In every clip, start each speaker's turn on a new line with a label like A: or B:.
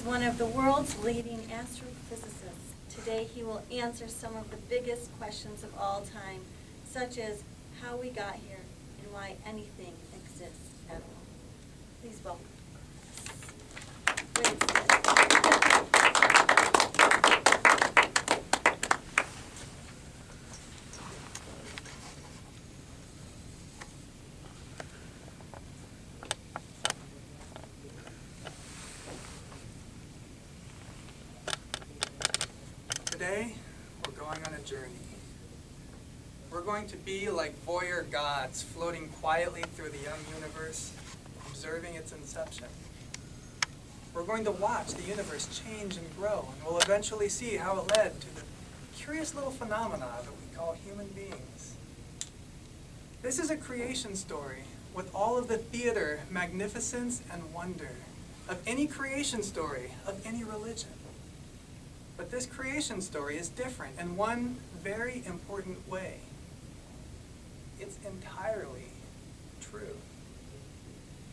A: one of the world's leading astrophysicists. Today he will answer some of the biggest questions of all time, such as how we got here and why anything exists at all. Please welcome.
B: Today, we're going on a journey. We're going to be like voyeur gods floating quietly through the young universe, observing its inception. We're going to watch the universe change and grow, and we'll eventually see how it led to the curious little phenomena that we call human beings. This is a creation story with all of the theater, magnificence, and wonder of any creation story of any religion. But this creation story is different in one very important way. It's entirely true.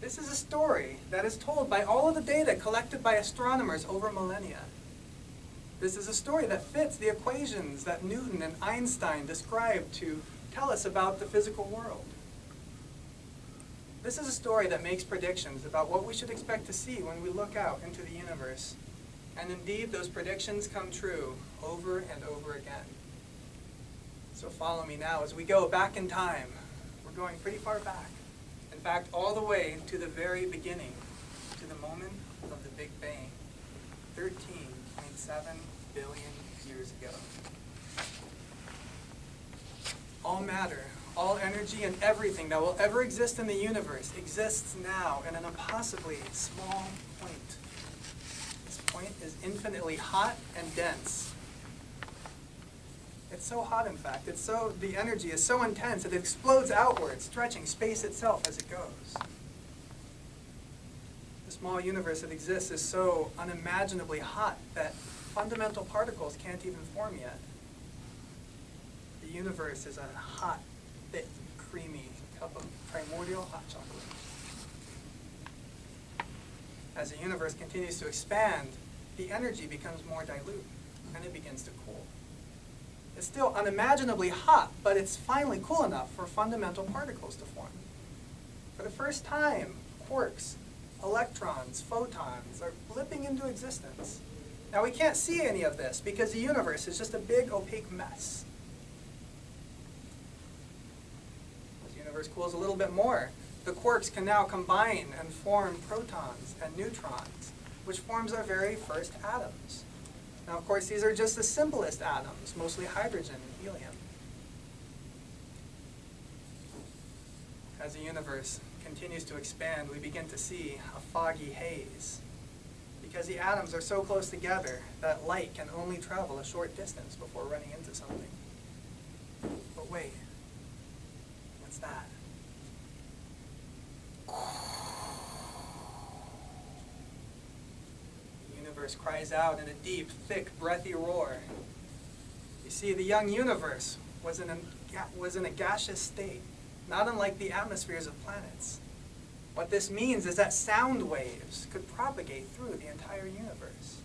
B: This is a story that is told by all of the data collected by astronomers over millennia. This is a story that fits the equations that Newton and Einstein described to tell us about the physical world. This is a story that makes predictions about what we should expect to see when we look out into the universe. And indeed, those predictions come true over and over again. So follow me now as we go back in time. We're going pretty far back. In fact, all the way to the very beginning, to the moment of the Big Bang, 13.7 billion years ago. All matter, all energy, and everything that will ever exist in the universe exists now in an impossibly small point. Point is infinitely hot and dense. It's so hot, in fact. The energy is so intense that it explodes outwards, stretching space itself as it goes. The small universe that exists is so unimaginably hot that fundamental particles can't even form yet. The universe is a hot, thick, creamy cup of primordial hot chocolate. As the universe continues to expand, the energy becomes more dilute, and it begins to cool. It's still unimaginably hot, but it's finally cool enough for fundamental particles to form. For the first time, quarks, electrons, photons are blipping into existence. Now we can't see any of this because the universe is just a big opaque mess. As the universe cools a little bit more, the quarks can now combine and form protons and neutrons, which forms our very first atoms. Now, of course, these are just the simplest atoms, mostly hydrogen and helium. As the universe continues to expand, we begin to see a foggy haze, because the atoms are so close together that light can only travel a short distance before running into something. But wait, what's that? The universe cries out in a deep, thick, breathy roar. You see, the young universe was in a gaseous state, not unlike the atmospheres of planets. What this means is that sound waves could propagate through the entire universe.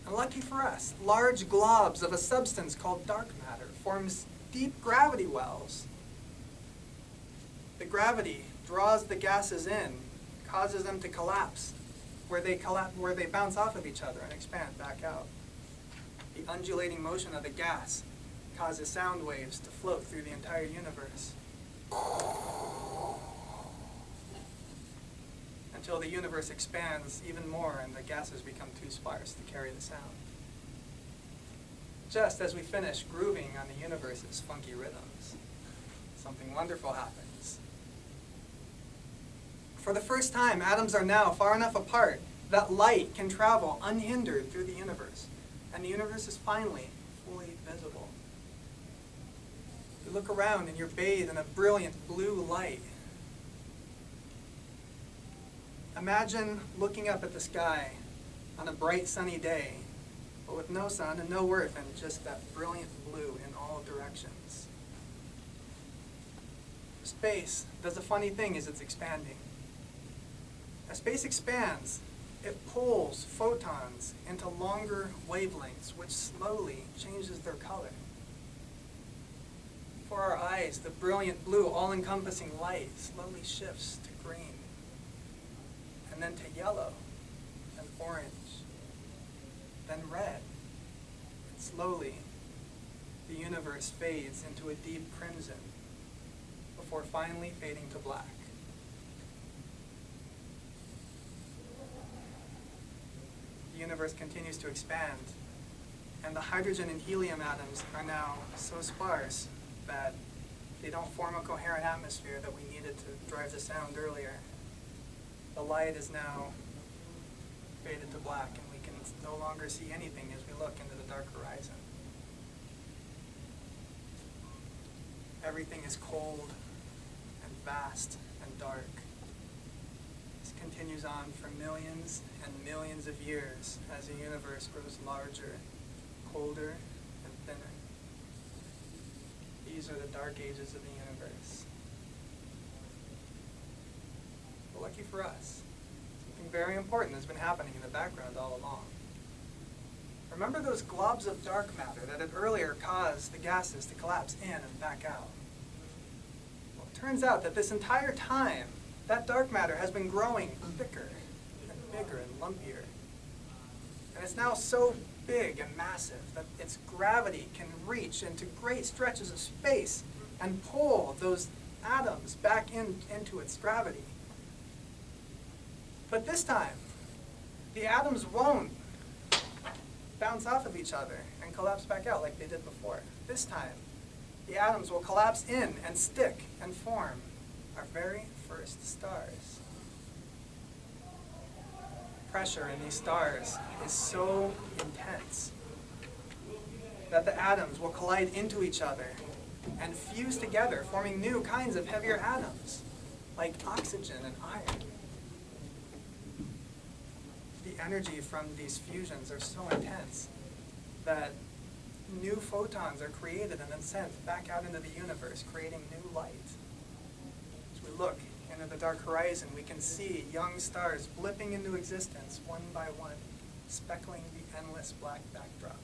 B: And lucky for us, large globs of a substance called dark matter forms deep gravity wells. The gravity draws the gases in, causes them to collapse, where they bounce off of each other and expand back out. The undulating motion of the gas causes sound waves to float through the entire universe, until the universe expands even more and the gases become too sparse to carry the sound. Just as we finish grooving on the universe's funky rhythms, something wonderful happens. For the first time, atoms are now far enough apart that light can travel unhindered through the universe, and the universe is finally fully visible. You look around and you're bathed in a brilliant blue light. Imagine looking up at the sky on a bright sunny day, but with no sun and no earth and just that brilliant blue in all directions. Space does a funny thing as it's expanding. As space expands, it pulls photons into longer wavelengths, which slowly changes their color. For our eyes, the brilliant blue, all-encompassing light slowly shifts to green, and then to yellow, and orange, then red, and slowly the universe fades into a deep crimson before finally fading to black. The universe continues to expand, and the hydrogen and helium atoms are now so sparse that they don't form a coherent atmosphere that we needed to drive the sound earlier. The light is now faded to black, and we can no longer see anything as we look into the dark horizon. Everything is cold and vast and dark. This continues on for millions and millions of years as the universe grows larger, colder, and thinner. These are the dark ages of the universe. But lucky for us, something very important has been happening in the background all along. Remember those globs of dark matter that had earlier caused the gases to collapse in and back out? Well, it turns out that this entire time, that dark matter has been growing thicker and bigger and lumpier. And it's now so big and massive that its gravity can reach into great stretches of space and pull those atoms back into its gravity. But this time, the atoms won't bounce off of each other and collapse back out like they did before. This time, the atoms will collapse in and stick and form our very first stars. Pressure in these stars is so intense that the atoms will collide into each other and fuse together, forming new kinds of heavier atoms, like oxygen and iron. The energy from these fusions are so intense that new photons are created and then sent back out into the universe, creating new light. As we look into the dark horizon, we can see young stars blipping into existence one by one, speckling the endless black backdrop.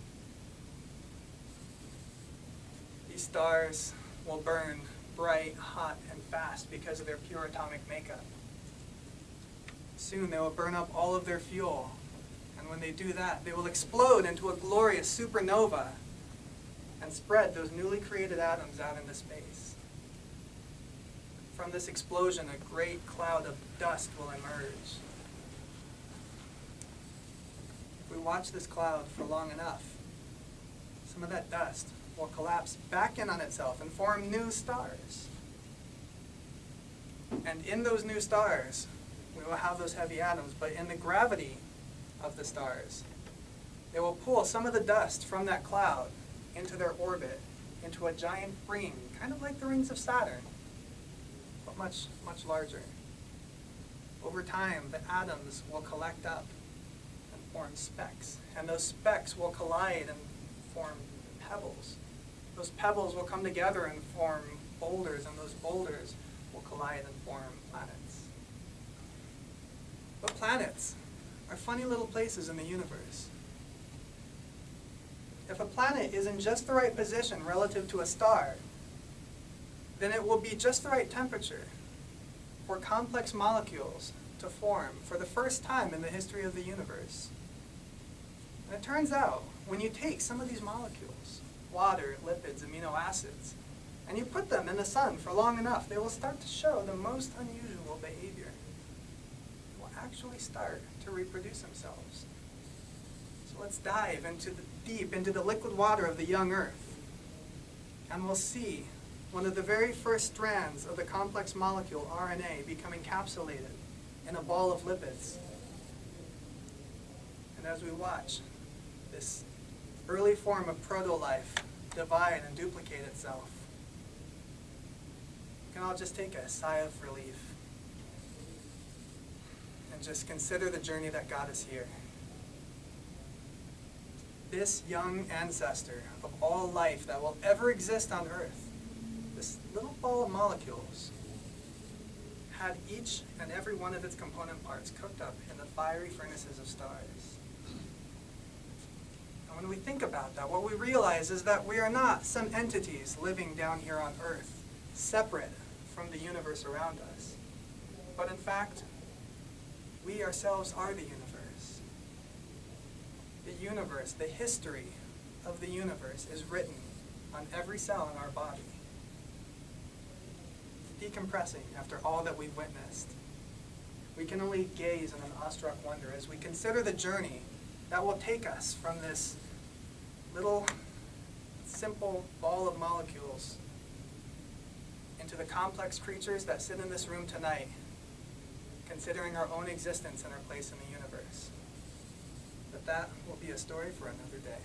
B: These stars will burn bright, hot, and fast because of their pure atomic makeup. Soon they will burn up all of their fuel, and when they do that, they will explode into a glorious supernova and spread those newly created atoms out into space. From this explosion, a great cloud of dust will emerge. If we watch this cloud for long enough, some of that dust will collapse back in on itself and form new stars. And in those new stars, we will have those heavy atoms, but in the gravity of the stars, they will pull some of the dust from that cloud into their orbit, into a giant ring, kind of like the rings of Saturn, but much, much larger. Over time, the atoms will collect up and form specks, and those specks will collide and form pebbles. Those pebbles will come together and form boulders, and those boulders will collide and form planets. But planets are funny little places in the universe. If a planet is in just the right position relative to a star, then it will be just the right temperature for complex molecules to form for the first time in the history of the universe. And it turns out, when you take some of these molecules, water, lipids, amino acids, and you put them in the sun for long enough, they will start to show the most unusual behavior. They will actually start to reproduce themselves. So let's dive deep into the liquid water of the young Earth, and we'll see one of the very first strands of the complex molecule RNA become encapsulated in a ball of lipids. And as we watch this early form of proto-life divide and duplicate itself, we can all just take a sigh of relief and just consider the journey that got us here. This young ancestor of all life that will ever exist on Earth, this little ball of molecules, had each and every one of its component parts cooked up in the fiery furnaces of stars. And when we think about that, what we realize is that we are not some entities living down here on Earth, separate from the universe around us. But in fact, we ourselves are the universe. The universe, the history of the universe is written on every cell in our body. Decompressing after all that we've witnessed, we can only gaze in an awestruck wonder as we consider the journey that will take us from this little simple ball of molecules into the complex creatures that sit in this room tonight, considering our own existence and our place in the universe. But that will be a story for another day.